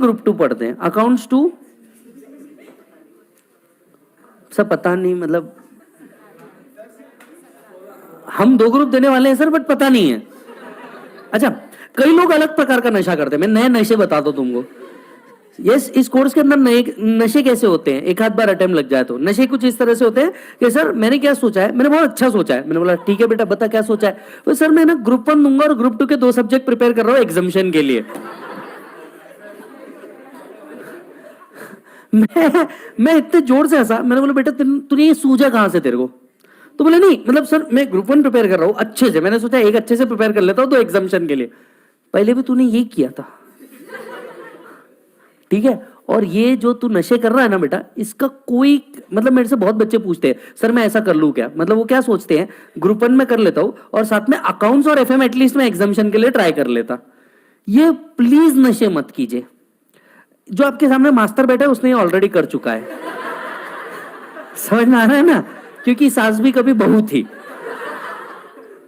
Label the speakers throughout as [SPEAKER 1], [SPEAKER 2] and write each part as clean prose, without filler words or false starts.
[SPEAKER 1] Group 2 पढ़ते हैं, accounts 2 सब पता नहीं, मतलब हम 2 ग्रुप देने वाले हैं सर, बट पता नहीं है। अच्छा, कई लोग अलग प्रकार का नशा करते हैं, मैं नए नशे बताता हूं तुमको। यस, इस कोर्स के अंदर नए नशे कैसे होते हैं, एक आध बार अटेम्प्ट लग जाए तो। नशे कुछ इस तरह से होते हैं कि सर मैंने क्या सोचा है, मैंने बहुत अच्छा सोचा है। मैंने बोला ठीक है बेटा बता क्या सोचा है। तो सर मैं ना ग्रुप 1 दूंगा और ग्रुप 2 के 2 सब्जेक्ट प्रिपेयर कर रहा हूँ एग्जामिशन के लिए। मैं इतने जोर से हंसा, मैंने बोला बेटा तूने ये सूझा कहां से तेरे को। तो बोले नहीं मतलब सर मैं ग्रुप 1 प्रिपेयर कर रहा हूँ अच्छे से, मैंने सोचा एक अच्छे से प्रिपेयर कर लेता हूँ 2 एग्जामिशन के लिए। पहले भी तूने ये किया था, ठीक है। और ये जो तू नशे कर रहा है ना बेटा, इसका कोई मतलब, मेरे से बहुत बच्चे पूछते हैं सर मैं ऐसा कर लूं क्या, मतलब वो क्या सोचते हैं ग्रुप 1 में कर लेता हूं और साथ में अकाउंट्स और एफएम एटलीस्ट में एग्जामिशन के लिए ट्राई कर लेता। ये प्लीज नशे मत कीजिए। जो आपके सामने मास्टर बैठा है उसने ये ऑलरेडी कर चुका है। समझ में आ रहा है ना, क्योंकि सास भी कभी बहू थी।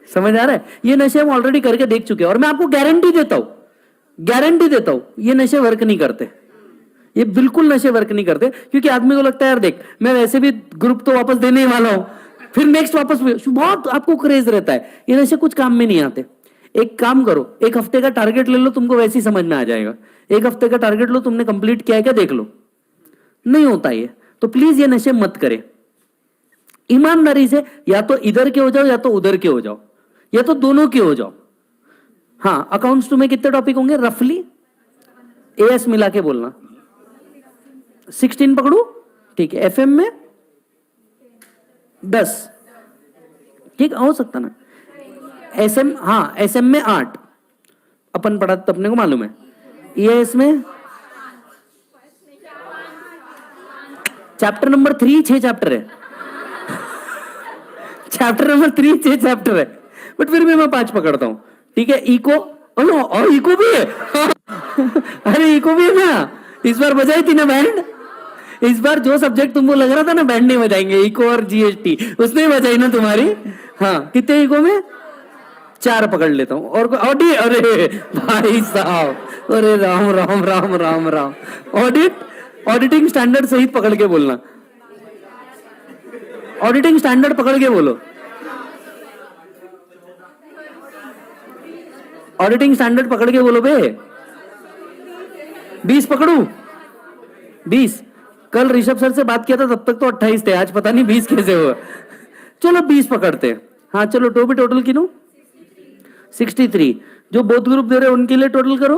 [SPEAKER 1] समझ आ रहा है, ये नशे हम ऑलरेडी करके देख चुके हैं। और मैं आपको गारंटी देता हूं ये नशे वर्क नहीं करते, ये बिल्कुल नशे वर्क नहीं करते। क्योंकि आदमी को लगता है यार देख मैं वैसे भी ग्रुप तो वापस देने ही वाला हूं, फिर नेक्स्ट वापस बहुत आपको क्रेज रहता है। ये नशे कुछ काम में नहीं आते। एक काम करो, एक हफ्ते का टारगेट ले लो, तुमको वैसे ही समझ में आ जाएगा। एक हफ्ते का टारगेट लो, तुमने कंप्लीट किया है क्या देख लो, नहीं होता ये। तो प्लीज ये नशे मत करें। ईमानदारी से या तो इधर के हो जाओ या तो उधर के हो जाओ या तो दोनों के हो जाओ। हाँ, अकाउंट्स 2 में कितने टॉपिक होंगे रफली, एएस मिला के बोलना 16 पकड़ू, ठीक है। एफएम में 10, ठीक हो सकता ना। एसएम, हाँ एसएम में 8 अपन पढ़ा तो अपने को मालूम है। ईएस में चैप्टर नंबर 3 6 चैप्टर है। चैप्टर नंबर 3 6 चैप्टर है, बट फिर भी मैं 5 पकड़ता हूं, ठीक है। इको, और इको भी है। अरे इको भी है ना, इस बार बजाई थी ना बैंड। इस बार जो सब्जेक्ट तुमको लग रहा था ना बैंड नहीं बजाएंगे, इको और जीएसटी, उसने ही बजाई ना तुम्हारी। हाँ, कितने इको में 4 पकड़ लेता हूं। और ऑडिट, अरे भाई साहब, अरे राम राम राम राम राम। ऑडिटिंग स्टैंडर्ड सहित पकड़ के बोलना, ऑडिटिंग स्टैंडर्ड पकड़ के बोलो। ऑडिटिंग स्टैंडर्ड पकड़ के बोलो बे। 20 पकड़ू, 20। कल ऋषभ सर से बात किया था तब तक तो 28 थे, आज पता नहीं 20 कैसे हुआ। चलो 20 पकड़ते हैं। हाँ चलो, तो भी टोटल किनो 63। जो बोथ ग्रुप दे रहे हैं उनके लिए टोटल करो।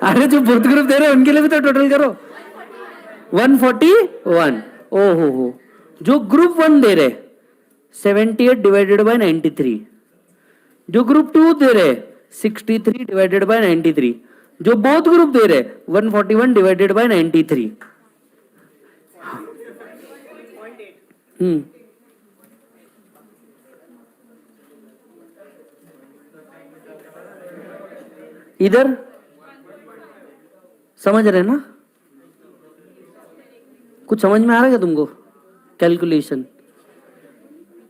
[SPEAKER 1] अरे जो बोथ ग्रुप दे रहे हैं उनके लिए भी तो टोटल करो। 141। ओहो हो, जो ग्रुप 1 दे रहे 78 डिवाइडेड बाय 93, जो ग्रुप 2 दे रहे 63 डिवाइडेड बाय 93, जो बोथ ग्रुप दे रहे 141 डिवाइडेड बाय 93। इधर समझ रहे ना, कुछ समझ में आ रहा है क्या तुमको कैलकुलेशन।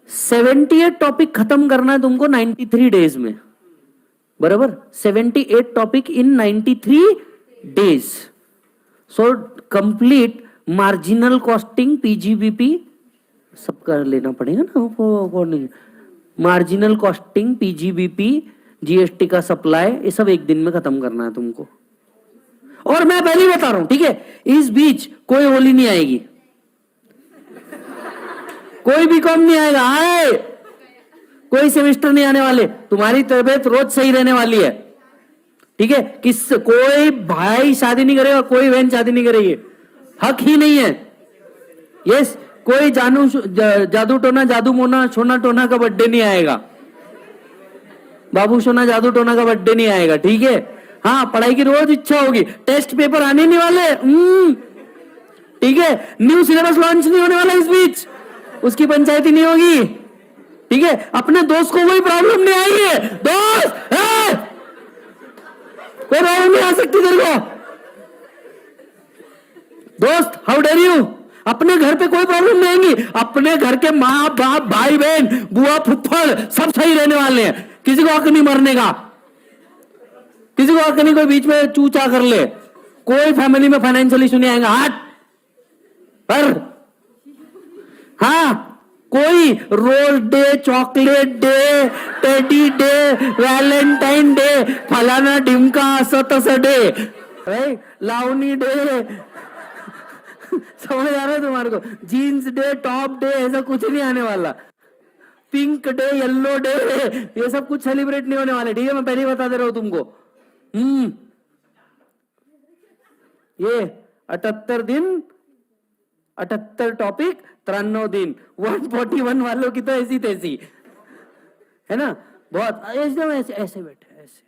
[SPEAKER 1] 78 टॉपिक खत्म करना है तुमको 93 डेज में, बराबर। 78 topic in 93 days. So complete marginal costing, PGBP सबका लेना पड़ेगा ना, मार्जिनल कॉस्टिंग, पीजीबीपी, जीएसटी का सप्लाई, ये सब एक दिन में खत्म करना है तुमको। और मैं पहले ही बता रहा हूं, ठीक है, इस बीच कोई होली नहीं आएगी, कोई भी कॉम नहीं आएगा, आए कोई सेमेस्टर नहीं आने वाले। तुम्हारी तबीयत रोज सही रहने वाली है, ठीक है। कोई भाई शादी नहीं करेगा, कोई बहन शादी नहीं करेगी, हक ही नहीं है। यस, कोई जादू टोना, जादू मोना, सोना टोना का बर्थडे नहीं आएगा, बाबू सोना जादू टोना का बर्थडे नहीं आएगा, ठीक है। हाँ, पढ़ाई की रोज इच्छा होगी, टेस्ट पेपर आने नहीं वाले, ठीक है। न्यू सिलेबस लॉन्च नहीं होने वाला इस बीच, उसकी पंचायती नहीं होगी, ठीक है। अपने दोस्त को कोई प्रॉब्लम नहीं आई है, दोस्त कोई प्रॉब्लम नहीं आ सकती तेरे को, दोस्त हाउ डेयर यू। अपने घर पे कोई प्रॉब्लम नहीं आएंगी, अपने घर के माँ बाप, भाई बहन, बुआ फुफ्फड़ सब सही रहने वाले हैं, किसी को हक नहीं मरने का। किसी को हक नहीं कोई बीच में चूचा कर ले। कोई फैमिली में फाइनेंशियल इशू नहीं आएगा, हट पर। हाँ, कोई rose day, chocolate day, teddy day, Valentine day, फलाना डिमका असं तसं डे, लावनी डे, समझ आ रहा है तुम्हारे को? जीन्स डे, टॉप डे, ऐसा कुछ नहीं आने वाला। पिंक डे, येलो डे, ये सब कुछ सेलिब्रेट नहीं होने वाले, ठीक है? मैं पहले ही बता दे रहा हूं तुमको। ये 78 दिन, 78 टॉपिक, 93 दिन, 141 वालों की तो ऐसी तैसी है ना। बहुत एकदम ऐसे ऐसे बैठे ऐसे।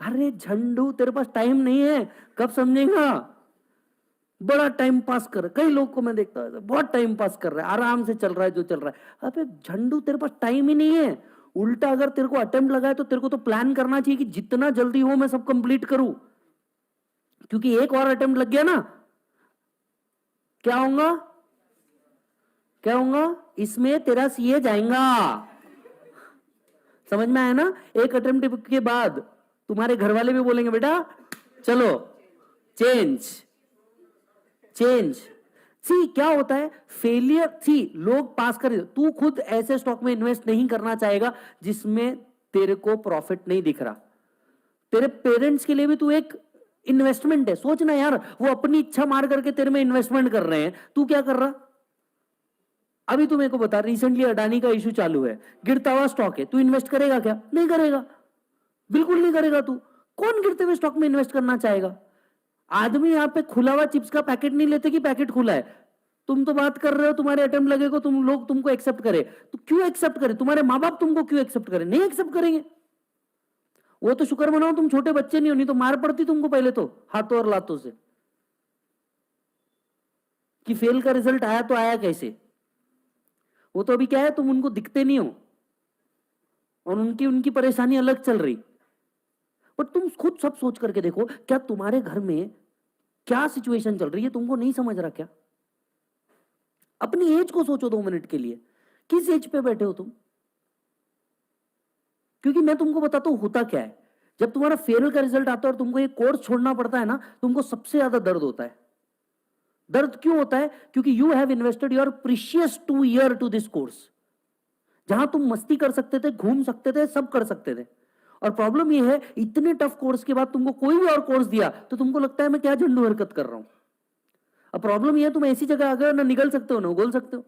[SPEAKER 1] अरे झंडू, तेरे पास टाइम नहीं है, कब समझेगा? बड़ा टाइम पास कर, कई लोग को मैं देखता हूं बहुत टाइम पास कर रहा है, आराम से चल रहा है जो चल रहा है। अबे झंडू, तेरे पास टाइम ही नहीं है। उल्टा अगर तेरे को अटेम्प्ट लगा है तो तेरे को तो प्लान करना चाहिए कि जितना जल्दी हो मैं सब कंप्लीट करूं, क्योंकि एक और अटेम्प्ट लग गया ना, क्या होगा? क्या होगा? इसमें तेरा सीए जाएगा। समझ में आया ना? एक अटेम्प्ट के बाद तुम्हारे घर वाले भी बोलेंगे बेटा चलो चेंज चेंज। सी क्या होता है फेलियर? सी लोग पास कर, तू खुद ऐसे स्टॉक में इन्वेस्ट नहीं करना चाहेगा जिसमें तेरे को प्रॉफिट नहीं दिख रहा। तेरे पेरेंट्स के लिए भी तू एक इन्वेस्टमेंट है। सोचना यार, वो अपनी इच्छा मार करके तेरे में इन्वेस्टमेंट कर रहे हैं, तू क्या कर रहा? अभी तू मेरे को बता, रिसेंटली अडानी का इशू चालू है, गिरता हुआ स्टॉक है, तू इन्वेस्ट करेगा क्या? नहीं करेगा, बिल्कुल नहीं करेगा। तू कौन गिरते हुए स्टॉक में इन्वेस्ट करना चाहेगा? आदमी यहाँ पे खुला हुआ चिप्स का पैकेट नहीं लेते कि पैकेट खुला है। तुम तो बात कर रहे हो तुम्हारे अटेम्प्ट लगे को तुम लोग तुमको एक्सेप्ट करे, तो क्यों एक्सेप्ट करे? तुम्हारे माँ बाप तुमको क्यों एक्सेप्ट करे? नहीं एक्सेप्ट करेंगे। वो तो शुक्र मनाओ तुम छोटे बच्चे नहीं हो, नहीं तो मार पड़ती तुमको पहले तो हाथों और लातों से, कि फेल का रिजल्ट आया तो आया कैसे। वो तो अभी क्या है, तुम उनको दिखते नहीं हो और उनकी उनकी परेशानी अलग चल रही। पर तुम खुद सब सोच करके देखो, क्या तुम्हारे घर में क्या सिचुएशन चल रही है तुमको नहीं समझ रहा क्या? अपनी एज को सोचो 2 मिनट के लिए, किस एज पे बैठे हो तुम? क्योंकि मैं तुमको बताता हूं होता क्या है, जब तुम्हारा फेल का रिजल्ट आता है और तुमको ये कोर्स छोड़ना पड़ता है ना, तुमको सबसे ज्यादा दर्द होता है। दर्द क्यों होता है? क्योंकि you have invested your precious 2 year to this course, जहां तुम मस्ती कर सकते थे, घूम सकते थे, सब कर सकते थे। और प्रॉब्लम ये है, इतने टफ कोर्स के बाद तुमको कोई भी और कोर्स दिया तो तुमको लगता है मैं क्या झंडू हरकत कर रहा हूं। अब प्रॉब्लम ये है, तुम ऐसी जगह आ गए ना निकल सकते हो ना उगल सकते हो।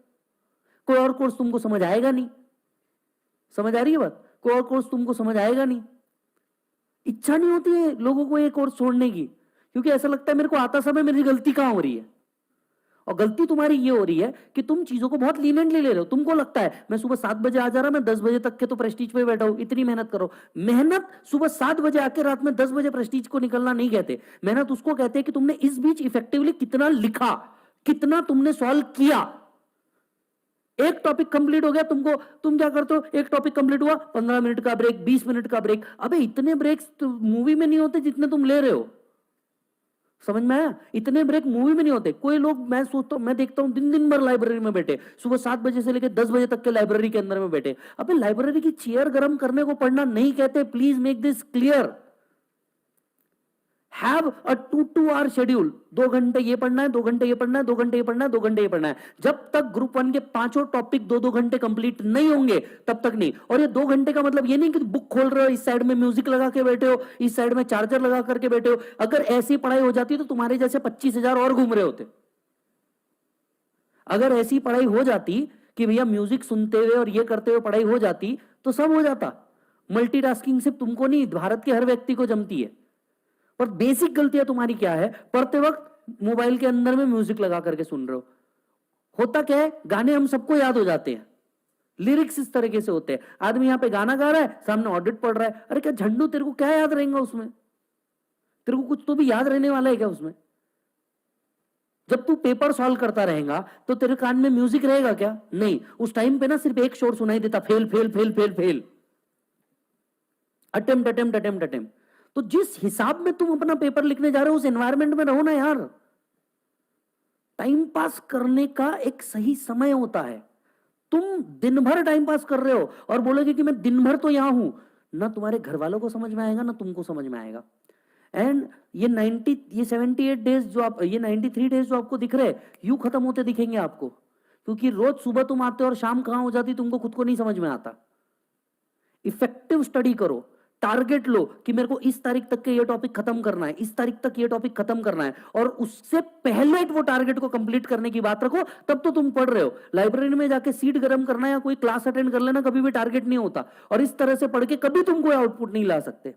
[SPEAKER 1] कोई और कोर्स तुमको समझ आएगा नहीं। समझ आ रही है बात? कोई और कोर्स तुमको समझ आएगा नहीं। इच्छा नहीं होती है लोगों को ये कोर्स छोड़ने की, क्योंकि ऐसा लगता है मेरे को आता समय मेरी गलती कहां हो रही है। और गलती तुम्हारी ये हो रही है कि तुम चीजों को बहुत लीनियंटली ले रहे हो। तुमको लगता है मैं सुबह 7 बजे आ जा रहा, मैं 10 बजे तक के तो प्रेस्टीज पे बैठा हूं, इतनी मेहनत करो। मेहनत सुबह 7 बजे आके रात में 10 बजे प्रेस्टीज को निकलना नहीं कहते। मेहनत उसको कहते हैं कि तुमने इस बीच इफेक्टिवली कितना लिखा, कितना तुमने सॉल्व किया। एक टॉपिक कंप्लीट हो गया, तुम क्या करते हो, एक टॉपिक कंप्लीट हुआ 15 मिनट का ब्रेक, 20 मिनट का ब्रेक। अबे इतने ब्रेक्स तो मूवी में नहीं होते जितने तुम ले रहे हो। समझ में आया? इतने ब्रेक मूवी में नहीं होते। कोई लोग, मैं सोचता हूं, मैं देखता हूं दिन दिन भर लाइब्रेरी में बैठे, सुबह 7 बजे से लेकर 10 बजे तक के लाइब्रेरी के अंदर में बैठे। अबे लाइब्रेरी की चेयर गर्म करने को पढ़ना नहीं कहते, please make this clear. Have a 2 hour schedule. 2 घंटे ये पढ़ना है, 2 घंटे ये पढ़ना है, 2 घंटे ये पढ़ना है, 2 घंटे ये पढ़ना है। जब तक ग्रुप 1 के 5 टॉपिक 2-2 घंटे कंप्लीट नहीं होंगे तब तक नहीं। और ये 2 घंटे का मतलब ये नहीं कि बुक खोल रहे हो, इस साइड में म्यूजिक लगा के बैठे हो, इस साइड में चार्जर लगा करके बैठे हो। अगर ऐसी पढ़ाई हो जाती तो तुम्हारे जैसे 25,000 और घूम रहे होते। अगर ऐसी पढ़ाई हो जाती कि भैया म्यूजिक सुनते हुए और ये करते हुए पढ़ाई हो जाती तो सब हो जाता। मल्टीटास्किंग सिर्फ तुमको नहीं, भारत के हर व्यक्ति को जमती है। पर बेसिक गलतियां तुम्हारी क्या है? पढ़ते वक्त मोबाइल के अंदर में म्यूजिक लगा करके सुन रहे हो। होता क्या है, गाने हम सबको याद हो जाते हैं, लिरिक्स इस तरीके से होते हैं। आदमी यहां पे गाना गा रहा है, सामने ऑडिट पढ़ रहा है। अरे क्या झंडू, तेरे को क्या याद रहेगा उसमें? तेरे को कुछ तो भी याद रहने वाला है क्या उसमें? जब तू पेपर सॉल्व करता रहेगा तो तेरे कान में म्यूजिक रहेगा क्या? नहीं। उस टाइम पे ना सिर्फ एक शोर सुनाई देता, fail fail fail fail fail, attempt attempt attempt attempt. तो जिस हिसाब में तुम अपना पेपर लिखने जा रहे हो उस एनवायरमेंट में रहो ना यार। टाइम पास करने का एक सही समय होता है। तुम दिन भर टाइम पास कर रहे हो और बोलोगे कि मैं दिन भर तो यहां हूं, ना तुम्हारे घर वालों को समझ में आएगा ना तुमको समझ में आएगा। एंड ये 78 डेज जो आप, ये 93 डेज जो आपको दिख रहे हैं, यूं खत्म होते दिखेंगे आपको, क्योंकि रोज सुबह तुम आते हो और शाम कहां हो जाती तुमको खुद को नहीं समझ में आता। इफेक्टिव स्टडी करो, टारगेट लो कि मेरे को इस तारीख तक के ये टॉपिक खत्म करना है, इस तारीख तक ये टॉपिक खत्म करना है, और उससे पहले वो टारगेट को कंप्लीट करने की बात रखो। तब तो तुम पढ़ रहे हो। लाइब्रेरी में जाके सीट गर्म करना या कोई क्लास अटेंड कर लेना कभी भी टारगेट नहीं होता, और इस तरह से पढ़ के कभी तुम कोई आउटपुट नहीं ला सकते।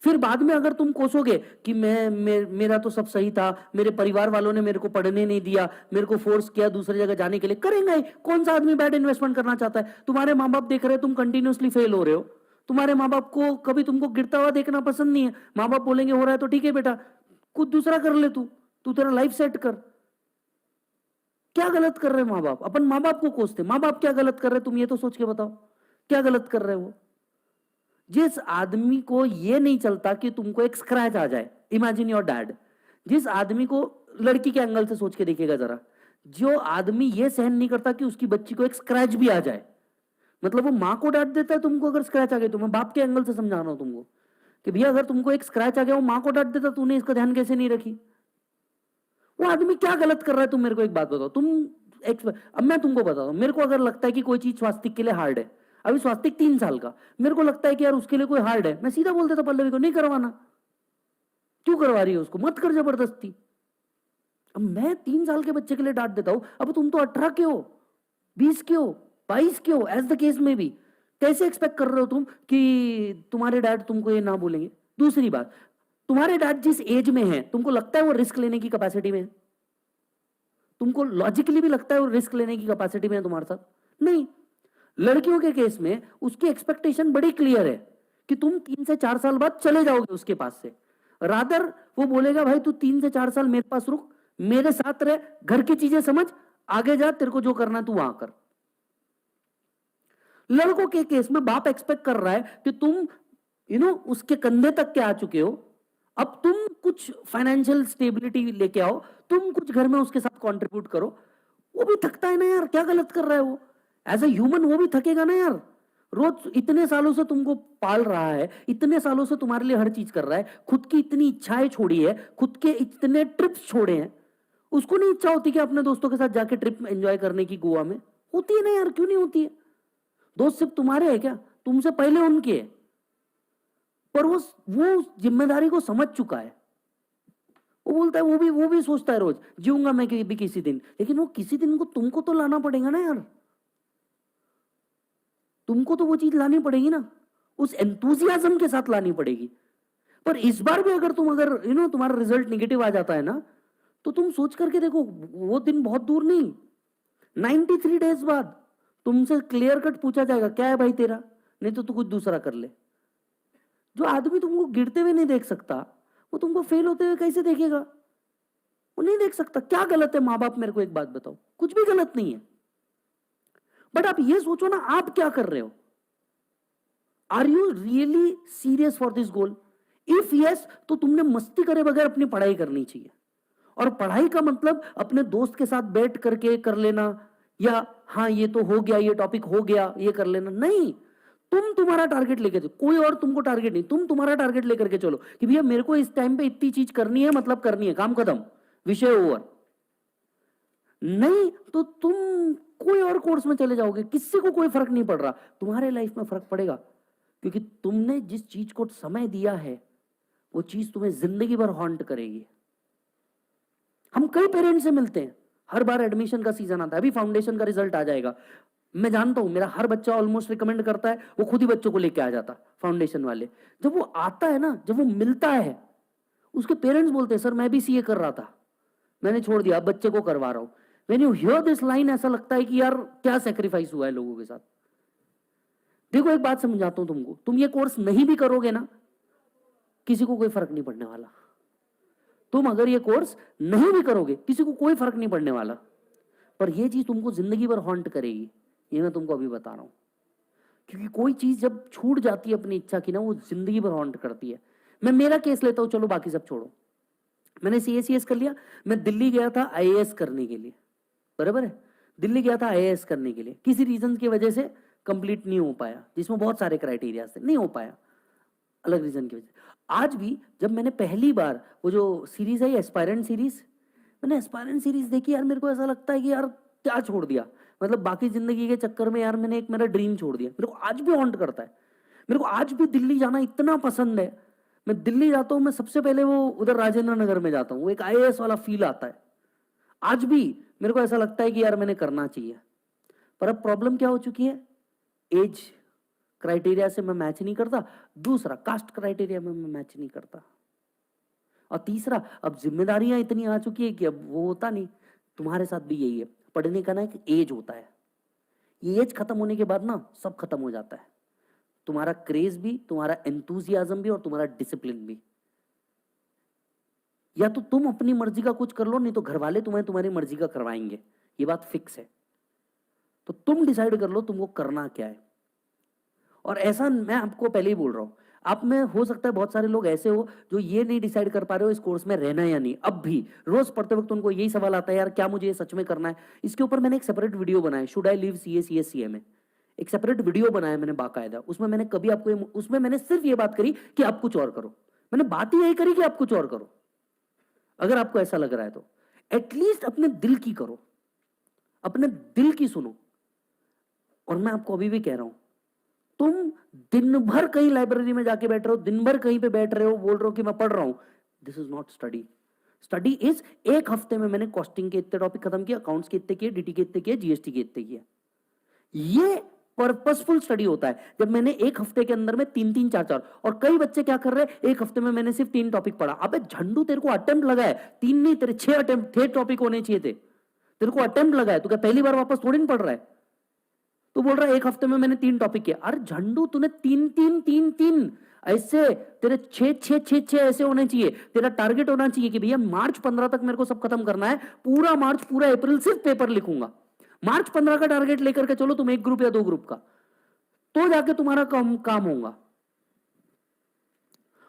[SPEAKER 1] फिर बाद में अगर तुम कोसोगे कि मेरा तो सब सही था, मेरे परिवार वालों ने मेरे को पढ़ने नहीं दिया, मेरे को फोर्स किया दूसरी जगह जाने के लिए, करेंगे। कौन सा आदमी बैड इन्वेस्टमेंट करना चाहता है? तुम्हारे माँ बाप देख रहे हैं तुम कंटिन्यूअसली फेल हो रहे हो, तुम्हारे माँ बाप को कभी तुमको गिरता हुआ देखना पसंद नहीं है। माँ बाप बोलेंगे हो रहा है तो ठीक है बेटा, कुछ दूसरा कर ले, तू तेरा लाइफ सेट कर। क्या गलत कर रहे माँ बाप? अपन माँ बाप को कोसते, माँ बाप क्या गलत कर रहे तुम ये तो सोच के बताओ, क्या गलत कर रहे हो? जिस आदमी को ये नहीं चलता कि तुमको एक स्क्रैच आ जाए, इमेजिन योर डैड, जिस आदमी को, लड़की के एंगल से सोच के देखिएगा जरा, जो आदमी ये सहन नहीं करता कि उसकी बच्ची को एक स्क्रैच भी आ जाए, मतलब वो माँ को डांट देता है तुमको अगर स्क्रैच आ गया। तो मैं बाप के एंगल से समझा रहा हूं तुमको कि भैया अगर तुमको एक स्क्रैच आ गया, वो माँ को डांट देता, तूने इसका ध्यान कैसे नहीं रखी? वो आदमी क्या गलत कर रहा है? तुम मेरे को एक बात बताओ, अब मैं तुमको बताता हूं, मेरे को अगर लगता है कि कोई चीज स्वास्थ्य के लिए हार्ड है, अभी स्वास्तिक 3 साल का, मेरे को लगता है कि यार उसके लिए कोई हार्ड है, मैं सीधा बोल देता पल्लवी को नहीं करवाना। क्यों करवा रही है उसको? मत कर जबरदस्ती। अब मैं 3 साल के बच्चे के लिए डांट देता हूं, अब तुम तो 18 के हो, 20 के हो, 22 के हो, एज द केस में भी, कैसे एक्सपेक्ट कर रहे हो तुम कि तुम्हारे डैड तुमको ये ना बोलेंगे? दूसरी बात, तुम्हारे डैड जिस एज में है, तुमको लगता है वो रिस्क लेने की कैपेसिटी में है? तुमको लॉजिकली भी लगता है वो रिस्क लेने की कैपेसिटी में है तुम्हारे साथ? नहीं। लड़कियों के केस में उसकी एक्सपेक्टेशन बड़ी क्लियर है कि तुम 3 से 4 साल बाद चले जाओगे उसके पास से। रादर वो बोलेगा भाई तू 3 से 4 साल मेरे पास रुक, मेरे साथ रह, घर की चीजें समझ, आगे जा, तेरे को जो करना तू वहां कर। लड़कों के केस में बाप एक्सपेक्ट कर रहा है कि तुम उसके कंधे तक के आ चुके हो, अब तुम कुछ फाइनेंशियल स्टेबिलिटी लेके आओ, तुम कुछ घर में उसके साथ कंट्रीब्यूट करो। वो भी थकता है ना यार, क्या गलत कर रहा है वो? एज ए ह्यूमन वो भी थकेगा ना यार। रोज इतने सालों से तुमको पाल रहा है, इतने सालों से तुम्हारे लिए हर चीज कर रहा है, खुद की इतनी इच्छाएं छोड़ी है, खुद के इतने ट्रिप्स छोड़े हैं, उसको नहीं इच्छा होती कि अपने दोस्तों के साथ जाके ट्रिप एंजॉय करने की गोवा में? होती है ना यार, क्यों नहीं होती है? दोस्त सिर्फ तुम्हारे हैं क्या? तुमसे पहले उनके है। पर वो जिम्मेदारी को समझ चुका है। वो बोलता है, वो भी सोचता है रोज जीऊंगा मैं भी किसी दिन, लेकिन वो किसी दिन को तुमको तो लाना पड़ेगा ना यार, तुमको तो वो चीज लानी पड़ेगी ना, उस एंथुसियाज्म के साथ लानी पड़ेगी। पर इस बार भी अगर तुम्हारा रिजल्ट निगेटिव आ जाता है ना, तो तुम सोच करके देखो, वो दिन बहुत दूर नहीं, 93 डेज बाद तुमसे क्लियर कट पूछा जाएगा क्या है भाई तेरा, नहीं तो तू कुछ दूसरा कर ले। जो आदमी तुमको गिरते हुए नहीं देख सकता, वो तुमको फेल होते हुए कैसे देखेगा? वो नहीं देख सकता। क्या गलत है? माँ बाप मेरे को एक बात बताओ, कुछ भी गलत नहीं है, बट आप ये सोचो ना, आप क्या कर रहे हो? Are you really serious for this goal? If yes, तो तुमने मस्ती करे बगैर अपनी पढ़ाई करनी चाहिए। और पढ़ाई का मतलब अपने दोस्त के साथ बैठ करके कर लेना, या हाँ ये तो हो गया, ये टॉपिक हो गया, ये कर लेना नहीं। तुम तुम्हारा टारगेट लेके चलो, कोई और तुमको टारगेट नहीं, तुम तुम्हारा टारगेट लेकर के चलो कि भैया मेरे को इस टाइम पे इतनी चीज करनी है, मतलब करनी है, काम खत्म, विषय ओवर। नहीं तो तुम कोई और कोर्स में चले जाओगे, किसी को कोई फर्क नहीं पड़ रहा। तुम्हारे लाइफ में फर्क पड़ेगा, क्योंकि तुमने जिस चीज को समय दिया है वो चीज तुम्हें जिंदगी भर हॉन्ट करेगी। हम कई पेरेंट्स से मिलते हैं, हर बार एडमिशन का सीजन आता है, अभी फाउंडेशन का रिजल्ट आ जाएगा, मैं जानता हूं मेरा हर बच्चा ऑलमोस्ट रिकमेंड करता है, वो खुद ही बच्चों को लेके आ जाता फाउंडेशन वाले। जब वो आता है ना, जब वो मिलता है, उसके पेरेंट्स बोलते हैं सर मैं भी सीए कर रहा था, मैंने छोड़ दिया, अब बच्चे को करवा रहा हूं। When you here this line, ऐसा लगता है कि यार क्या सेक्रीफाइस हुआ है लोगों के साथ। देखो एक बात समझाता हूं तुमको, तुम ये कोर्स नहीं भी करोगे ना, किसी को कोई फर्क नहीं पड़ने वाला। तुम अगर ये कोर्स नहीं भी करोगे, किसी को कोई फर्क नहीं पड़ने वाला, पर ये चीज तुमको जिंदगी भर हॉन्ट करेगी, ये मैं तुमको अभी बता रहा हूं। क्योंकि कोई चीज जब छूट जाती है अपनी इच्छा की ना, वो जिंदगी भर हॉन्ट करती है। मैं मेरा केस लेता हूं, चलो बाकी सब छोड़ो। मैंने सीएसीएस कर लिया, मैं दिल्ली गया था आईएएस करने के लिए, बराबर है, दिल्ली गया था आईएएस करने के लिए, किसी रीजन की वजह से कंप्लीट नहीं हो पाया, जिसमें बहुत सारे क्राइटेरिया थे, नहीं हो पाया, अलग रीजन की वजह से। आज भी जब मैंने पहली बार वो जो सीरीज है एस्पायरेंट सीरीज, मैंने एस्पायरेंट सीरीज देखी यार, मेरे को ऐसा लगता है कि यार क्या छोड़ दिया, मतलब बाकी जिंदगी के चक्कर में यार मैंने एक मेरा ड्रीम छोड़ दिया। मेरे को आज भी हॉन्ट करता है, मेरे को आज भी दिल्ली जाना इतना पसंद है। मैं दिल्ली जाता हूँ, मैं सबसे पहले वो उधर राजेंद्र नगर में जाता हूँ, वो एक आईएएस वाला फील आता है। आज भी मेरे को ऐसा लगता है कि यार मैंने करना चाहिए। पर अब प्रॉब्लम क्या हो चुकी है, एज क्राइटेरिया से मैं मैच नहीं करता, दूसरा कास्ट क्राइटेरिया में मैं मैच नहीं करता, और तीसरा अब जिम्मेदारियां इतनी आ चुकी है कि अब वो होता नहीं। तुम्हारे साथ भी यही है, पढ़ने का ना एक एज होता है, ये एज खत्म होने के बाद ना सब खत्म हो जाता है, तुम्हारा क्रेज भी, तुम्हारा एंथुजियाज्म भी, और तुम्हारा डिसिप्लिन भी। या तो तुम अपनी मर्जी का कुछ कर लो, नहीं तो घर वाले तुम्हें तुम्हारी मर्जी का करवाएंगे, ये बात फिक्स है। तो तुम डिसाइड कर लो तुमको करना क्या है। और ऐसा मैं आपको पहले ही बोल रहा हूं, आप में हो सकता है बहुत सारे लोग ऐसे हो जो ये नहीं डिसाइड कर पा रहे हो इस कोर्स में रहना या नहीं। अब भी रोज पढ़ते वक्त उनको यही सवाल आता है, यार क्या मुझे ये सच में करना है। इसके ऊपर मैंने एक सेपरेट वीडियो बनाया, should I leave CA CS CA में, एक सेपरेट वीडियो बनाया मैंने बाकायदा। उसमें मैंने कभी आपको उसमें मैंने सिर्फ ये बात करी कि आप कुछ और करो, मैंने बात ही यही करी कि आप कुछ और करो। अगर आपको ऐसा लग रहा है तो एटलीस्ट अपने दिल की करो, अपने दिल की सुनो। और मैं आपको अभी भी कह रहा हूं, तुम दिन भर कहीं लाइब्रेरी में जाके बैठ रहे हो, दिन भर कहीं पे बैठ रहे हो, बोल रहे हो कि मैं पढ़ रहा हूं, this is not study. Study is एक हफ्ते में मैंने कॉस्टिंग के इतने टॉपिक खत्म किए, अकाउंट्स के इतने किए, डीटी के इतने किए, जीएसटी के इतने किए। ये पर्पसफुल स्टडी होता है, जब मैंने एक हफ्ते के अंदर में 3-3 4-4। और कई बच्चे क्या कर रहे हैं, एक हफ्ते में मैंने सिर्फ 3 टॉपिक पढ़ा। अबे झंडू, तेरे को अटेम्प्ट लगा है, 3 नहीं तेरे 6 अटेम्प्ट थे, टॉपिक होने चाहिए थे, तेरे को अटेम्प्ट लगा है, तो क्या पहली बार वापस थोड़ी नहीं पढ़ रहा है। तू बोल रहा है एक हफ्ते में मैंने 3 टॉपिक किया, अरे झंडू तूने 3-3-3-3 ऐसे, तेरे 6-6-6-6 ऐसे होने चाहिए। तेरा टारगेट होना चाहिए कि भैया मार्च 15 तक मेरे को सब खत्म करना है, पूरा मार्च पूरा अप्रैल सिर्फ पेपर लिखूंगा। मार्च 15 का टारगेट लेकर के चलो तुम, एक ग्रुप या 2 ग्रुप का, तो जाके तुम्हारा काम होगा।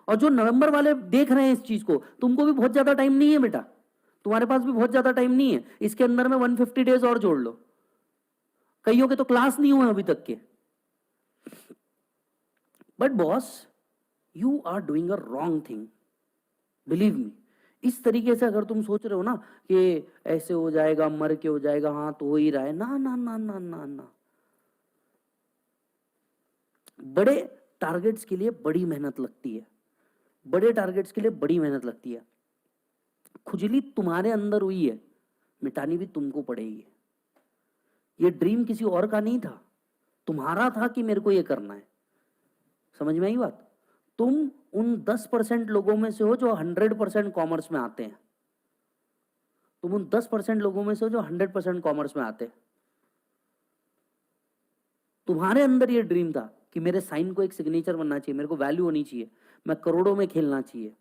[SPEAKER 1] और जो नवंबर वाले देख रहे हैं इस चीज को, तुमको भी बहुत ज्यादा टाइम नहीं है बेटा, तुम्हारे पास भी बहुत ज्यादा टाइम नहीं है, इसके अंदर में 150 डेज और जोड़ लो। कईयों के तो क्लास नहीं हुए अभी तक के। But boss, you are doing a wrong thing, believe me. इस तरीके से अगर तुम सोच रहे हो ना कि ऐसे हो जाएगा, मर के हो जाएगा, हाँ तो हो ही रहा है, ना ना ना ना ना ना। बड़े टारगेट्स के लिए बड़ी मेहनत लगती है, बड़े टारगेट्स के लिए बड़ी मेहनत लगती है। खुजली तुम्हारे अंदर हुई है, मिटानी भी तुमको पड़ेगी। ये ड्रीम किसी और का नहीं था, तुम्हारा था कि मेरे को ये करना है। समझ में आई बात। तुम उन 10% लोगों में से हो जो 100% कॉमर्स में आते हैं, तुम उन 10% लोगों में से हो जो 100% कॉमर्स में आते हैं। तुम्हारे अंदर ये ड्रीम था कि मेरे साइन को एक सिग्नेचर बनना चाहिए, मेरे को वैल्यू होनी चाहिए, मैं करोड़ों में खेलना चाहिए।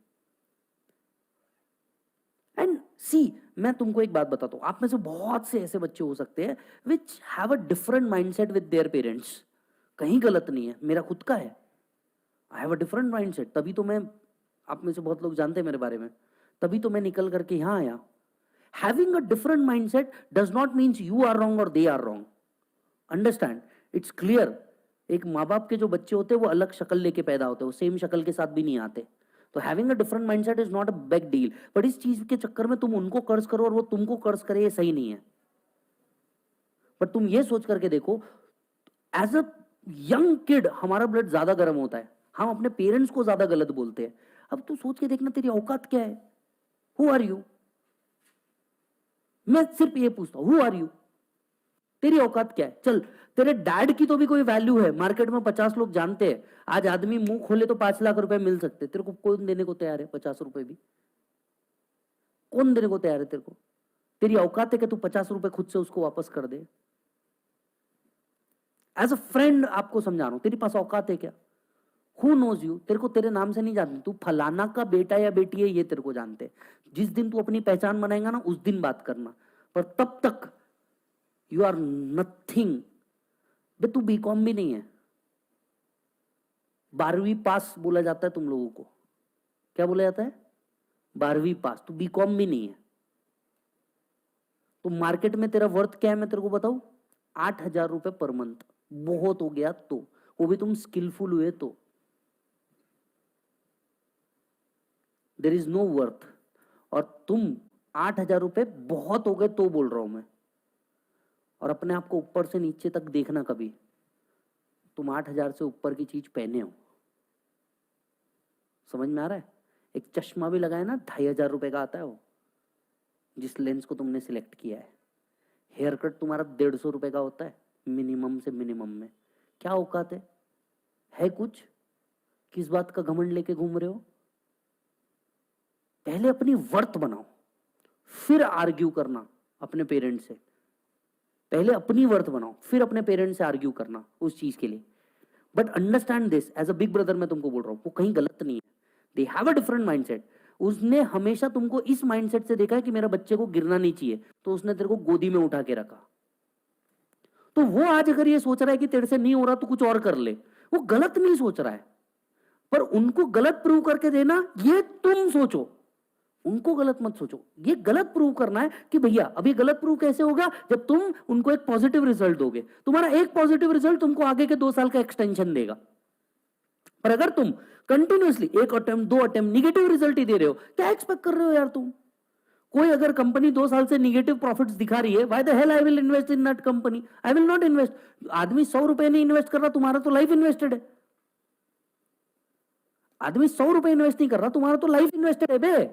[SPEAKER 1] एंड सी, मैं तुमको एक बात बताता हूं, आप में से बहुत से ऐसे बच्चे हो सकते हैं which have a different mindset with their parents. कहीं गलत नहीं है, मेरा खुद का है, I have a different mindset. तभी तो मैं, आप में से बहुत लोग जानते हैं मेरे बारे में, तभी तो मैं निकल करके यहां आया। Having a different mindset does not means you are wrong और they are wrong. Understand, it's clear. एक माँ बाप के जो बच्चे होते हैं वो अलग शक्ल लेके पैदा होते हैं, वो सेम शक्ल के साथ भी नहीं आते। तो having a different mindset is not a big deal. But इस चीज के चक्कर में तुम उनको कर्ज करो और वो तुमको कर्ज करे, ये सही नहीं है। बट तुम ये सोच करके देखो, एज अ यंग किड हमारा ब्लड ज्यादा गर्म होता है, हम अपने पेरेंट्स को ज्यादा गलत बोलते हैं। अब तू सोच के देखना, तेरी औकात क्या है, हु आर यू। मैं सिर्फ ये पूछता हूं, हु आर यू, तेरी औकात क्या है। चल, तेरे डैड की तो भी कोई वैल्यू है, मार्केट में 50 लोग जानते हैं। आज आदमी मुंह खोले तो 5 लाख रुपए मिल सकते, तेरे को कौन देने को तैयार है 50 रुपए भी, कौन देने को तैयार है तेरे को। तेरी औकात है कि तू 50 रुपए खुद से उसको वापस कर दे। एज अ फ्रेंड आपको समझा रहा हूं, तेरे पास औकात है क्या। हु नोज यू, तेरे को तेरे नाम से नहीं जानते, तू फलाना का बेटा या बेटी है ये तेरे को जानते। जिस दिन तू अपनी पहचान बनाएगा ना, उस दिन बात करना, पर तब तक यू आर नथिंग। बे तू बीकॉम भी नहीं है, 12वीं पास बोला जाता है तुम लोगों को, क्या बोला जाता है, 12वीं पास। तू बीकॉम भी नहीं है। तो मार्केट में तेरा वर्थ क्या है मैं तेरे को बताऊं, 8,000 रुपए पर मंथ, बहुत हो गया तो, वो भी तुम स्किलफुल हुए तो। There is know worth. और तुम 8,000 रुपए बहुत हो गए तो बोल रहा हूं मैं। और अपने आप को ऊपर से नीचे तक देखना कभी, तुम 8,000 से ऊपर की चीज पहने हो। समझ में आ रहा है? एक चश्मा भी लगाए ना, 2,500 रुपए का आता है वो, जिस लेंस को तुमने सिलेक्ट किया है। हेयर कट तुम्हारा 150 रुपए का होता है मिनिमम से मिनिमम में। क्या औकात है कुछ? किस बात का घमंड लेके घूम रहे हो? पहले अपनी वर्थ बनाओ, फिर आर्ग्यू करना अपने पेरेंट्स से। पहले अपनी वर्थ बनाओ, फिर अपने पेरेंट्स से आर्ग्यू करना उस चीज के लिए। But understand this, as a big brother मैं तुमको बोल रहा हूं, वो कहीं गलत नहीं है। They have a different mindset. उसने हमेशा तुमको इस माइंडसेट से देखा है कि मेरा बच्चे को गिरना नहीं चाहिए, तो उसने तेरे को गोदी में उठा के रखा। तो वो आज अगर ये सोच रहा है कि तेरे से नहीं हो रहा तो कुछ और कर ले, वो गलत नहीं सोच रहा है। पर उनको गलत प्रूव करके देना, ये तुम सोचो। उनको गलत मत सोचो। ये गलत प्रूव करना है कि भैया, अभी गलत प्रूव कैसे होगा? जब तुम उनको एक पॉजिटिव रिजल्ट दोगे। तुम्हारा एक पॉजिटिव रिजल्ट तुमको आगे के 2 साल का एक्सटेंशन देगा। पर अगर तुम कंटिन्यूअसली एक अटेम्प्ट 2 अटेम्प्ट निगेटिव रिजल्ट ही दे रहे हो, क्या एक्सपेक्ट कर रहे हो यार तुम? कोई अगर कंपनी 2 साल से निगेटिव प्रॉफिट्स दिखा रही है, why the hell I will invest in that company? I will not invest. आदमी 100 रुपए नहीं इन्वेस्ट कर रहा, तुम्हारा तो लाइफ इन्वेस्टेड है। आदमी 100 रुपए इन्वेस्ट नहीं कर रहा, तुम्हारा तो लाइफ इन्वेस्टेड है बे।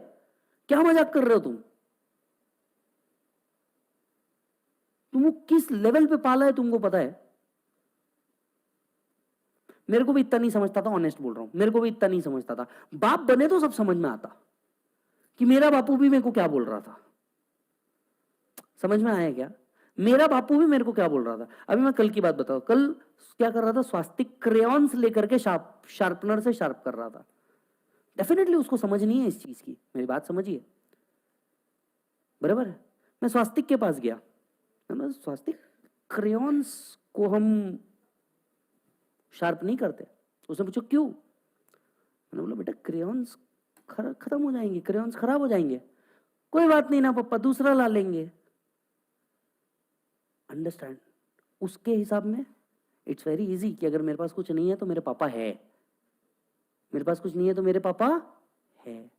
[SPEAKER 1] क्या मजाक कर रहे हो तुम? तुमको किस लेवल पे पाला है तुमको पता है? मेरे को भी इतना नहीं समझता था, ऑनेस्ट बोल रहा हूं, मेरे को भी इतना नहीं समझता था। बाप बने तो सब समझ में आता कि मेरा बापू भी मेरे को क्या बोल रहा था। समझ में आया क्या? मेरा बापू भी मेरे को क्या बोल रहा था। अभी मैं कल की बात बताऊं, कल क्या कर रहा था, स्वास्तिक क्रेयॉन्स लेकर के शार्पनर से शार्प कर रहा था। डेफिनेटली उसको समझ नहीं है इस चीज की, मेरी बात समझिए, बराबर है। मैं स्वास्तिक के पास गया, मैं स्वास्तिक क्रेयॉन्स को हम शार्प नहीं करते। उसने पूछा क्यों? मैंने बोला बेटा क्रेयॉन्स खत्म हो जाएंगे, क्रेयॉन्स खराब हो जाएंगे। कोई बात नहीं ना पापा, दूसरा ला लेंगे। अंडरस्टैंड? उसके हिसाब में इट्स वेरी इजी कि अगर मेरे पास कुछ नहीं है तो मेरे पापा है, मेरे पास कुछ नहीं है तो मेरे पापा है।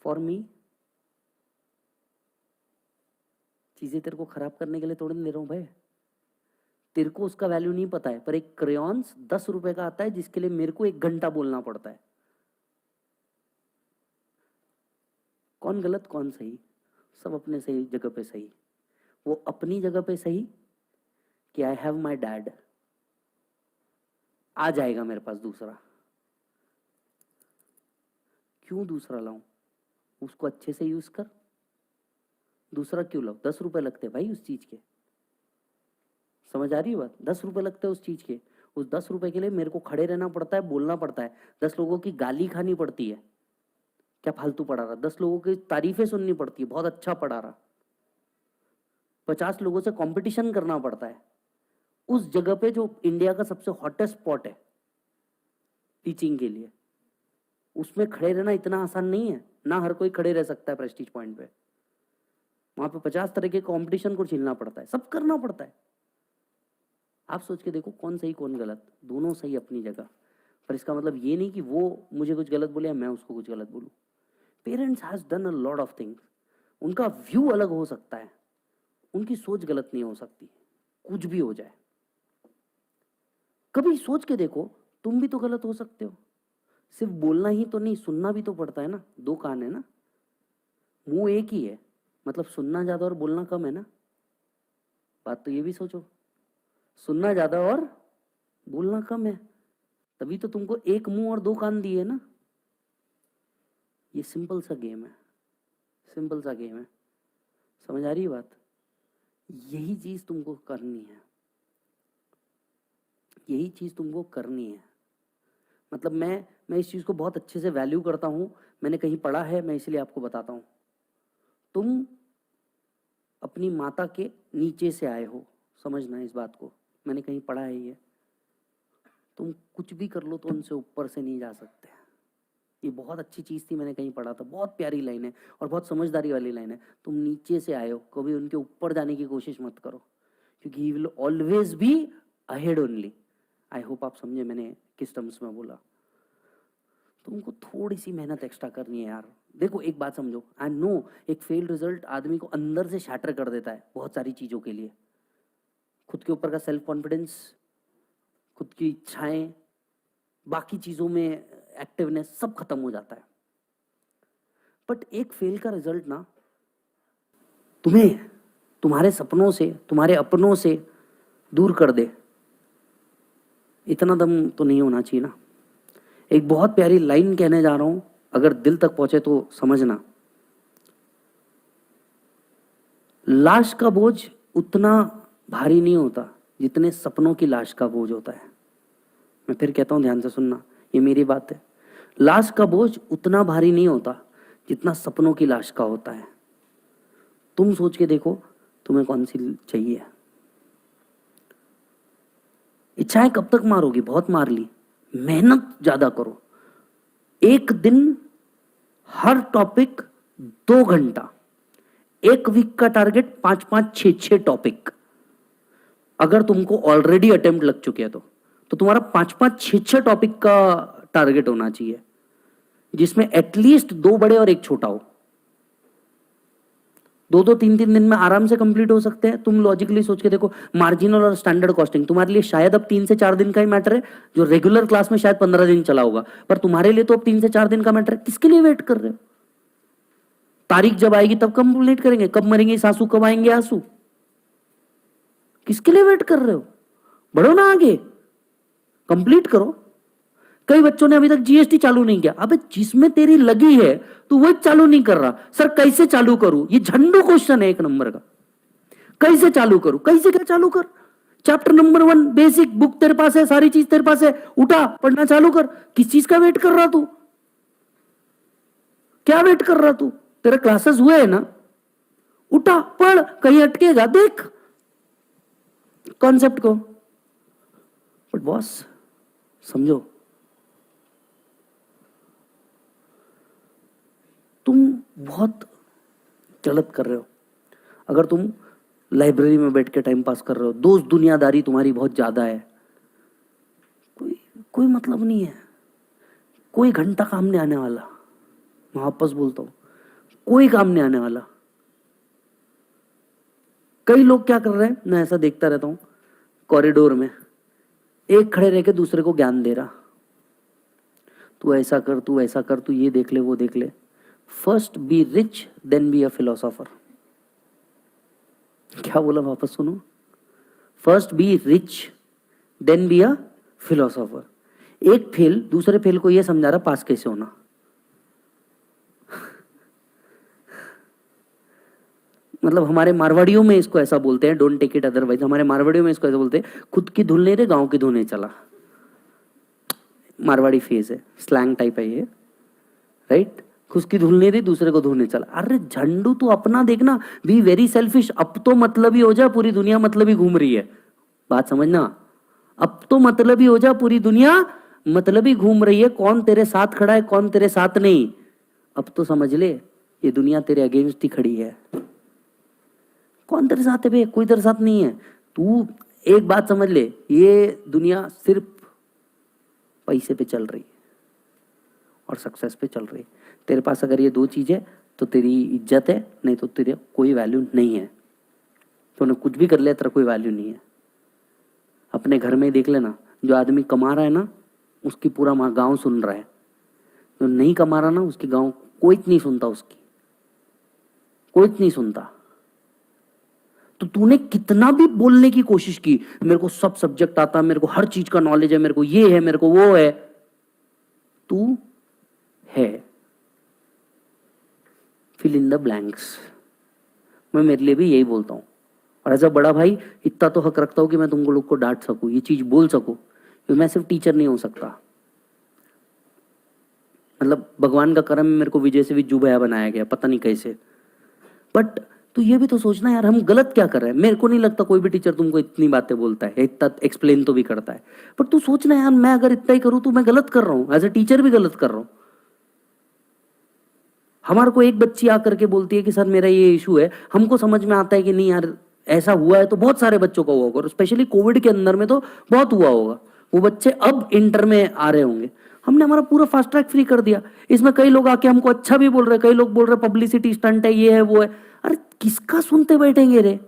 [SPEAKER 1] फॉर मी, चीजें तेरे को खराब करने के लिए तोड़ नहीं दे रहा हूं भाई। तेरे को उसका वैल्यू नहीं पता है, पर एक क्रेयॉन्स 10 रुपए का आता है जिसके लिए मेरे को 1 घंटा बोलना पड़ता है। कौन गलत कौन सही? सब अपने सही जगह पे सही। वो अपनी जगह पे सही कि आई हैव माई डैड, आ जाएगा मेरे पास दूसरा। क्यों दूसरा लाऊं? उसको अच्छे से यूज कर। दूसरा क्यों लाऊं? 10 रुपए लगते भाई उस चीज के। समझ आ रही है बात? 10 रुपए लगते हैं उस चीज के। उस 10 रुपए के लिए मेरे को खड़े रहना पड़ता है, बोलना पड़ता है, 10 लोगों की गाली खानी पड़ती है, क्या फालतू पढ़ा रहा, 10 लोगों की तारीफें सुननी पड़ती है, बहुत अच्छा पढ़ा रहा, 50 लोगों से कंपटीशन करना पड़ता है उस जगह पे जो इंडिया का सबसे हॉटेस्ट स्पॉट है टीचिंग के लिए। उसमें खड़े रहना इतना आसान नहीं है ना, हर कोई खड़े रह सकता है प्रेस्टीज पॉइंट पे। वहां पे 50 तरह के कंपटीशन को झेलना पड़ता है, सब करना पड़ता है। आप सोच के देखो कौन सही कौन गलत, दोनों सही अपनी जगह। पर इसका मतलब ये नहीं कि वो मुझे कुछ गलत बोले या मैं उसको कुछ गलत बोलूं। Parents has done a lot of things. उनका व्यू अलग हो सकता है, उनकी सोच गलत नहीं हो सकती, कुछ भी हो जाए। कभी सोच के देखो, तुम भी तो गलत हो सकते हो। सिर्फ बोलना ही तो नहीं, सुनना भी तो पड़ता है ना। 2 कान है ना, मुंह एक ही है, मतलब सुनना ज्यादा और बोलना कम है ना। बात तो ये भी सोचो, सुनना ज्यादा और बोलना कम है, तभी तो तुमको 1 मुंह और 2 कान दिए ना। ये सिंपल सा गेम है, सिंपल सा गेम है। समझ आ रही है बात? यही चीज तुमको करनी है, यही चीज तुमको करनी है। मतलब मैं इस चीज को बहुत अच्छे से वैल्यू करता हूं, मैंने कहीं पढ़ा है, मैं इसलिए आपको बताता हूं। तुम अपनी माता के नीचे से आए हो, समझना इस बात को, मैंने कहीं पढ़ा है ये। तुम कुछ भी कर लो तो उनसे ऊपर से नहीं जा सकते। ये बहुत अच्छी चीज थी, मैंने कहीं पढ़ा था, बहुत प्यारी लाइन है और बहुत समझदारी वाली लाइन है। तुम नीचे से आए हो, कभी उनके ऊपर जाने की कोशिश मत करो, क्योंकि he will always be ahead only. I hope आप समझे मैंने किस टर्म्स में बोला। तुमको थोड़ी सी मेहनत एक्स्ट्रा करनी है यार। देखो एक बात समझो, आई नो एक फेल रिजल्ट आदमी को अंदर से शैटर कर देता है बहुत सारी चीजों के लिए, खुद के ऊपर का सेल्फ कॉन्फिडेंस, खुद की इच्छाएं, बाकी चीजों में एक्टिवनेस सब खत्म हो जाता है। बट एक फेल का रिजल्ट ना तुम्हें तुम्हारे सपनों से, तुम्हारे अपनों से दूर कर दे, इतना दम तो नहीं होना चाहिए ना। एक बहुत प्यारी लाइन कहने जा रहा हूं, अगर दिल तक पहुंचे तो समझना। लाश का बोझ उतना भारी नहीं होता जितने सपनों की लाश का बोझ होता है। मैं फिर कहता हूं, ध्यान से सुनना, ये मेरी बात है। लाश का बोझ उतना भारी नहीं होता जितना सपनों की लाश का होता है। तुम सोच के देखो तुम्हें कौन सी चाहिए। इच्छाएं कब तक मारोगी? बहुत मार ली, मेहनत ज्यादा करो। एक दिन हर टॉपिक 2 घंटा, एक वीक का टारगेट 5-5, 6-6 टॉपिक। अगर तुमको ऑलरेडी अटेम्प्ट लग चुके हैं तो तुम्हारा 5-5, 6-6 टॉपिक का टारगेट होना चाहिए, जिसमें एटलीस्ट 2 बड़े और 1 छोटा हो। 2-2, 3-3 दिन में आराम से कंप्लीट हो सकते हैं। तुम लॉजिकली सोच के देखो, मार्जिनल और स्टैंडर्ड कॉस्टिंग तुम्हारे लिए शायद अब 3 से 4 दिन का ही मैटर है, जो रेगुलर क्लास में शायद 15 दिन चला होगा, पर तुम्हारे लिए तो अब 3 से 4 दिन का मैटर है। किसके लिए वेट कर रहे हो? तारीख जब आएगी तब कंप्लीट करेंगे। कब मरेंगे सासू, कब आएंगे आंसू? किसके लिए वेट कर रहे हो? बढ़ो ना आगे, कंप्लीट करो। कई बच्चों ने अभी तक जीएसटी चालू नहीं किया। अबे जिसमें तेरी लगी है तू वही चालू नहीं कर रहा। सर कैसे चालू करूं? ये झंडू क्वेश्चन है 1 नंबर का। कैसे चालू करूं? कैसे क्या चालू कर? चैप्टर नंबर 1 बेसिक बुक तेरे पास है, सारी चीज तेरे पास है, उठा पढ़ना चालू कर। किस चीज का वेट कर रहा तू? क्या वेट कर रहा तू? तेरे क्लासेस हुए हैं ना, उठा पढ़, कहीं अटकेगा देख कॉन्सेप्ट को। बट बॉस समझो, तुम बहुत गलत कर रहे हो अगर तुम लाइब्रेरी में बैठ के टाइम पास कर रहे हो। दोस्त दुनियादारी तुम्हारी बहुत ज्यादा है, कोई मतलब नहीं है, कोई घंटा काम नहीं आने वाला। मैं वापस बोलता हूं, कोई काम नहीं आने वाला। कई लोग क्या कर रहे हैं, मैं ऐसा देखता रहता हूं कॉरिडोर में, एक खड़े रह के दूसरे को ज्ञान दे रहा, तू ऐसा कर, तू ऐसा कर, तू ये देख ले, वो देख ले। First be rich then be a philosopher. क्या बोला? वापस सुनो, first be rich then be a philosopher. एक फेल दूसरे फेल को यह समझा रहा पास कैसे होना। मतलब हमारे मारवाड़ियों में इसको ऐसा बोलते हैं, डोंट टेक इट अदरवाइज, हमारे मारवाड़ियों में इसको ऐसा बोलते हैं, खुद की धुल नहीं रे गांव की धुने चला। मारवाड़ी फेज है, स्लैंग टाइप है ये, राइट? खुद की धुल नहीं रही, दूसरे को धोने चला। अरे झंडू तू अपना देखना, बी वेरी सेल्फिश। अब तो मतलब ही हो जा, पूरी दुनिया मतलब ही घूम रही है। बात समझना, अब तो मतलब ही हो जा, पूरी दुनिया मतलब ही घूम रही है। कौन तेरे साथ खड़ा है, कौन तेरे साथ नहीं, अब तो समझ ले, ये दुनिया तेरे अगेंस्ट ही खड़ी है। कौन तेरे साथ है बे? कोई तेरे साथ नहीं है। तू एक बात समझ ले, ये दुनिया सिर्फ पैसे पे चल रही है और सक्सेस पे चल रही है। तेरे पास अगर ये 2 चीजें तो तेरी इज्जत है, नहीं तो तेरे कोई वैल्यू नहीं है। तूने कुछ भी कर लिया, तेरा कोई वैल्यू नहीं है। अपने घर में देख लेना, जो आदमी कमा रहा है ना, उसकी पूरा गांव सुन रहा है। जो नहीं कमा रहा ना, उसकी गांव कोई नहीं सुनता, उसकी कोई नहीं सुनता। तो तूने कितना भी बोलने की कोशिश की, मेरे को सब सब्जेक्ट आता, मेरे को हर चीज का नॉलेज है, मेरे को ये है, मेरे को वो है, तू है फिल इन द ब्लैंक्स। मैं मेरे लिए भी यही बोलता हूं, और एज अ बड़ा भाई इतना तो हक रखता हूं कि मैं तुमको लोग को डांट सकूं, ये चीज बोल सकूं, क्योंकि मैं सिर्फ टीचर नहीं हो सकता। मतलब भगवान का करम में मेरे को विजय से भी जुबया बनाया गया, पता नहीं कैसे। बट तो ये भी तो सोचना यार, हम गलत क्या कर रहे हैं। मेरे को नहीं लगता कोई भी टीचर तुमको इतनी बातें बोलता है, इतना एक्सप्लेन तो भी करता है। बट तू सोचना यार, मैं अगर इतना ही करूं तो मैं गलत कर रहा हूं, एज ए टीचर भी गलत कर रहा हूं। हमारे को एक बच्ची आकर के बोलती है कि सर मेरा ये इशू है, हमको समझ में आता है कि नहीं यार ऐसा हुआ है, तो बहुत सारे बच्चों का हुआ होगा, और स्पेशली कोविड के अंदर में तो बहुत हुआ होगा। वो बच्चे अब इंटर में आ रहे होंगे, हमने हमारा पूरा फास्ट ट्रैक फ्री कर दिया। इसमें कई लोग आके हमको अच्छा भी बोल रहे, कई लोग बोल रहे पब्लिसिटी स्टंट है, ये है वो है। अरे किसका सुनते बैठेंगे रे?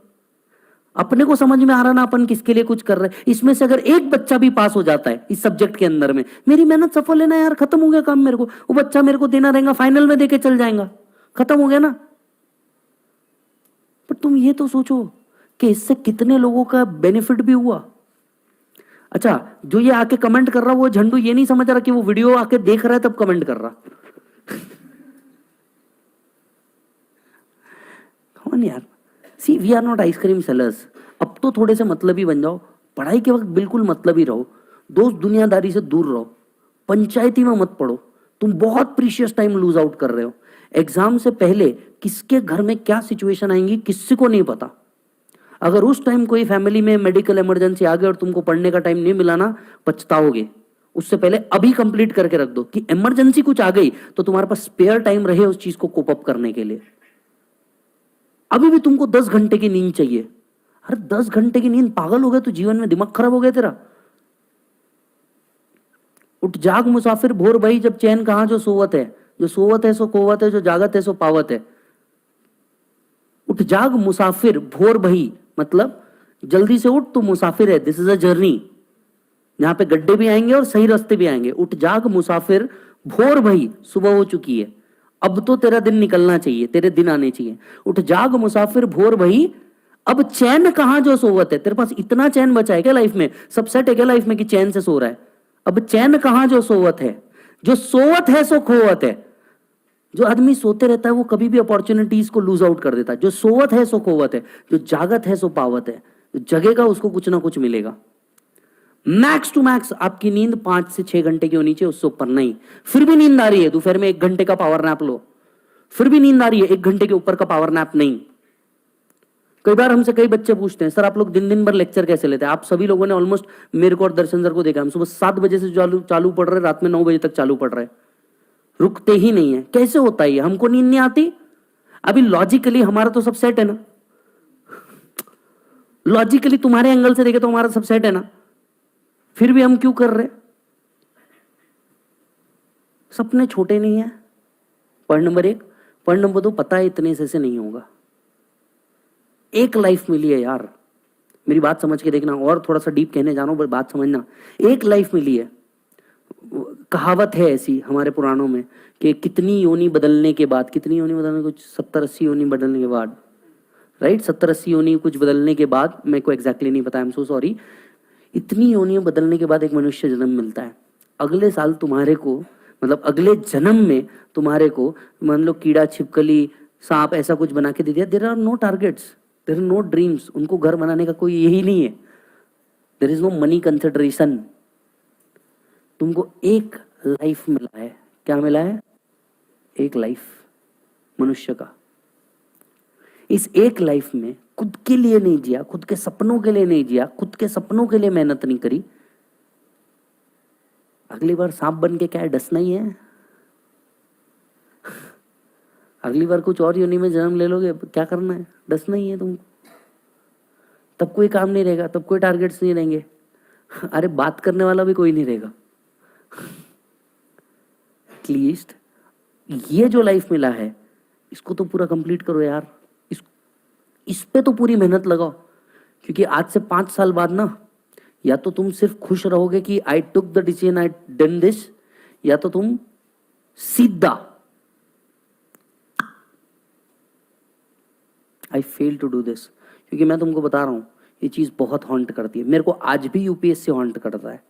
[SPEAKER 1] अपने को समझ में आ रहा ना अपन किसके लिए कुछ कर रहे हैं। इसमें से अगर एक बच्चा भी पास हो जाता है इस सब्जेक्ट के अंदर में, मेरी मेहनत सफल है ना यार, खत्म हो गया काम। मेरे को वो बच्चा मेरे को देना रहेगा, फाइनल में देके चल जाएगा, खत्म हो गया ना। पर तुम ये तो सोचो कि इससे कितने लोगों का बेनिफिट भी हुआ। अच्छा, जो ये आके कमेंट कर रहा वो झंडू ये नहीं समझ रहा कि वो वीडियो आके देख रहा है तब कमेंट कर रहा। कौन यार? See we are not ice cream sellers. अब तो थोड़े से मतलबी बन जाओ, पढ़ाई के वक्त बिल्कुल मतलबी रहो, दोस्त दुनियादारी से दूर रहो, पंचायती में मत पढ़ो। तुम बहुत प्रीशियस टाइम लूज आउट कर रहे हो। एग्जाम से पहले किसके घर में क्या सिचुएशन आएंगी किसी को नहीं पता। अगर उस टाइम कोई फैमिली में मेडिकल इमरजेंसी आ गई और तुमको पढ़ने का टाइम नहीं मिला ना, पछताओगे। उससे पहले अभी कंप्लीट करके रख दो कि इमरजेंसी कुछ आ गई तो तुम्हारे पास स्पेयर टाइम रहे उस चीज को कोप अप करने के लिए। अभी भी तुमको 10 घंटे की नींद चाहिए। अरे 10 घंटे की नींद, पागल हो गया तू? जीवन में दिमाग खराब हो गया तेरा? उठ जाग मुसाफिर भोर भई, जब चैन कहां जो सोवत है। जो सोवत है सो कोवत है, जो जागत है सो पावत है। उठ जाग मुसाफिर भोर भई, मतलब जल्दी से उठ, तू मुसाफिर है। दिस इज अ जर्नी, यहाँ पे गड्ढे भी आएंगे और सही रास्ते भी आएंगे। उठ जाग मुसाफिर भोर भई, सुबह हो चुकी है, अब तो तेरा दिन निकलना चाहिए, तेरे दिन आने चाहिए। उठ जाग मुसाफिर भोर भई, अब चैन कहां जो सोवत है। तेरे पास इतना चैन बचा है क्या लाइफ में? सब सेट है क्या लाइफ में कि चैन से सो रहा है? अब चैन कहां जो सोवत है। जो सोवत है सो खोवत है। जो आदमी सोते रहता है वो कभी भी अपॉर्चुनिटीज को लूज आउट कर देता है। जो सोवत है सो खोवत है, जो जागत है सो पावत है। जो जगेगा उसको कुछ ना कुछ मिलेगा। मैक्स टू मैक्स आपकी नींद 5 से 6 घंटे की होनी चाहिए, उससे ऊपर नहीं। फिर भी नींद आ रही है, दोपहर में 1 घंटे का पावर नैप लो। फिर भी नींद आ रही है, 1 घंटे के ऊपर का पावर नैप नहीं। कई बार हमसे कई बच्चे पूछते हैं, सर आप लोग दिन दिन भर लेक्चर कैसे लेते हैं? आप सभी लोगों ने ऑलमोस्ट मेरे को और दर्शन सर को देखा, हम सुबह 7 बजे से चालू चालू पढ़ रहे, रात में 9 बजे तक चालू पढ़ रहे, रुकते ही नहीं है। कैसे होता है ये? हमको नींद नहीं आती? अभी लॉजिकली हमारा तो सब सेट है ना। लॉजिकली तुम्हारे एंगल से देखे तो हमारा सब सेट है ना, फिर भी हम क्यों कर रहे? सपने छोटे नहीं है, पॉइंट नंबर 1। पॉइंट नंबर 2, पता है इतने से नहीं होगा। एक लाइफ मिली है यार, मेरी बात समझ के देखना, और थोड़ा सा डीप कहने जा रहा हूं पर बात समझना। एक लाइफ मिली है। कहावत है ऐसी हमारे पुराणों में कि कितनी योनि बदलने के बाद, कितनी योनि बदलने, कुछ 70-80 योनि बदलने के बाद, राइट, 70-80 योनि कुछ बदलने के बाद, मेरे को एग्जैक्टली नहीं पता, आई एम सो सॉरी। इतनी योनियां बदलने के बाद एक मनुष्य जन्म मिलता है। अगले साल तुम्हारे को, मतलब अगले जन्म में तुम्हारे को, मान लो कीड़ा छिपकली सांप ऐसा कुछ बना के दे दिया। There are no targets, there are no dreams. उनको घर बनाने का कोई यही नहीं है। There is no money consideration. तुमको एक लाइफ मिला है। क्या मिला है? एक लाइफ मनुष्य का। इस एक लाइफ में खुद के लिए नहीं जिया, खुद के सपनों के लिए नहीं जिया, खुद के सपनों के लिए मेहनत नहीं करी। अगली बार सांप बन के क्या है, डसना ही है। अगली बार कुछ और योनि में जन्म ले लोगे, क्या करना है? डसना ही है तुमको। तब कोई काम नहीं रहेगा, तब कोई टारगेट्स नहीं रहेंगे। अरे बात करने वाला भी कोई नहीं रहेगा। एटलीस्ट ये जो लाइफ मिला है इसको तो पूरा कंप्लीट करो यार। इस पे तो पूरी मेहनत लगाओ, क्योंकि आज से 5 साल बाद ना, या तो तुम सिर्फ खुश रहोगे कि I took the decision, I done this, या तो तुम सीधा I fail to do this. क्योंकि मैं तुमको बता रहा हूं ये चीज बहुत हॉन्ट करती है। मेरे को आज भी यूपीएससी हॉन्ट करता है।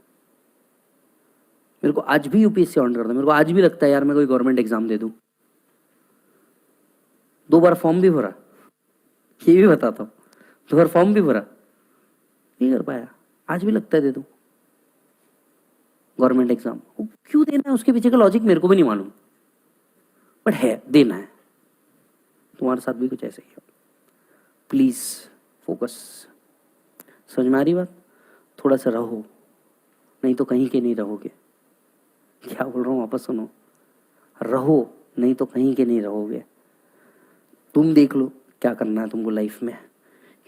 [SPEAKER 1] मेरे को आज भी यूपीएससी हॉन्ट करता है। मेरे को आज भी लगता है यार मैं कोई गवर्नमेंट एग्जाम दे दूं। 2 बार फॉर्म भी भरा, ये भी बताता हूँ, 2 बार फॉर्म भी भरा, नहीं कर पाया। आज भी लगता है दे दूं गवर्नमेंट एग्जाम। क्यों देना है उसके पीछे का लॉजिक मेरे को भी नहीं मालूम, बट है, देना है। तुम्हारे साथ भी कुछ ऐसा ही है। Please focus. समझ में आ रही बात? थोड़ा सा रहो, नहीं तो कहीं के नहीं रहोगे। क्या बोल रहा हूँ वापस सुनो, रहो नहीं तो कहीं के नहीं रहोगे। तुम देख लो क्या करना है तुमको लाइफ में,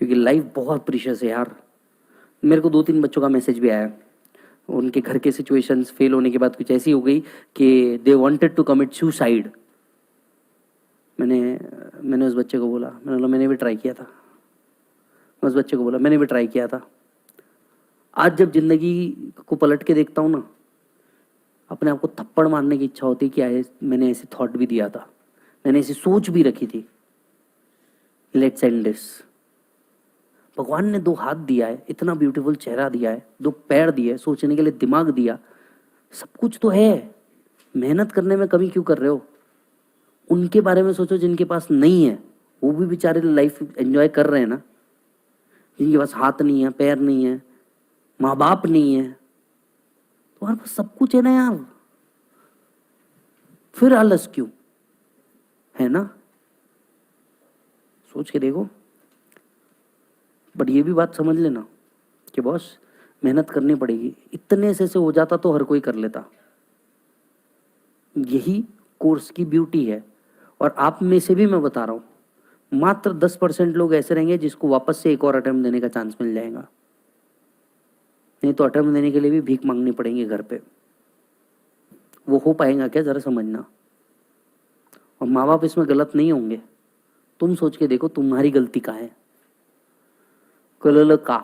[SPEAKER 1] क्योंकि लाइफ बहुत प्रीशियस है यार। मेरे को 2-3 बच्चों का मैसेज भी आया, उनके घर के सिचुएशंस फेल होने के बाद कुछ ऐसी हो गई कि they wanted to commit suicide. मैंने मैंने उस बच्चे को बोला, मैंने बोला मैंने भी ट्राई किया था। मैं उस बच्चे को बोला मैंने भी ट्राई किया था। आज जब जिंदगी को पलट के देखता हूँ ना, अपने आप को थप्पड़ मारने की इच्छा होती है कि मैंने ऐसे थॉट भी दिया था, मैंने ऐसी सोच भी रखी थी। Let's end this. भगवान ने 2 हाथ दिया है, इतना ब्यूटीफुल चेहरा दिया है, 2 पैर दिए, सोचने के लिए दिमाग दिया, सब कुछ तो है। मेहनत करने में कमी क्यों कर रहे हो? उनके बारे में सोचो जिनके पास नहीं है, वो भी बेचारे लाइफ एंजॉय कर रहे हैं ना। जिनके पास हाथ नहीं है, पैर नहीं है, माँ बाप नहीं है, तुम्हारे पास सब कुछ है ना यार, फिर आलस क्यों? है ना? सोच के देखो। बट ये भी बात समझ लेना कि बॉस मेहनत करनी पड़ेगी। इतने से हो जाता तो हर कोई कर लेता। यही कोर्स की ब्यूटी है। और आप में से भी मैं बता रहा हूं, मात्र 10% लोग ऐसे रहेंगे जिसको वापस से एक और अटेम्प्ट देने का चांस मिल जाएगा। नहीं तो अटेम्प्ट देने के लिए भी भीख मांगनी पड़ेंगे घर पे। वो हो पाएगा क्या, जरा समझना। और माँ बाप इसमें गलत नहीं होंगे। तुम सोच के देखो तुम्हारी गलती कहाँ है। कलल का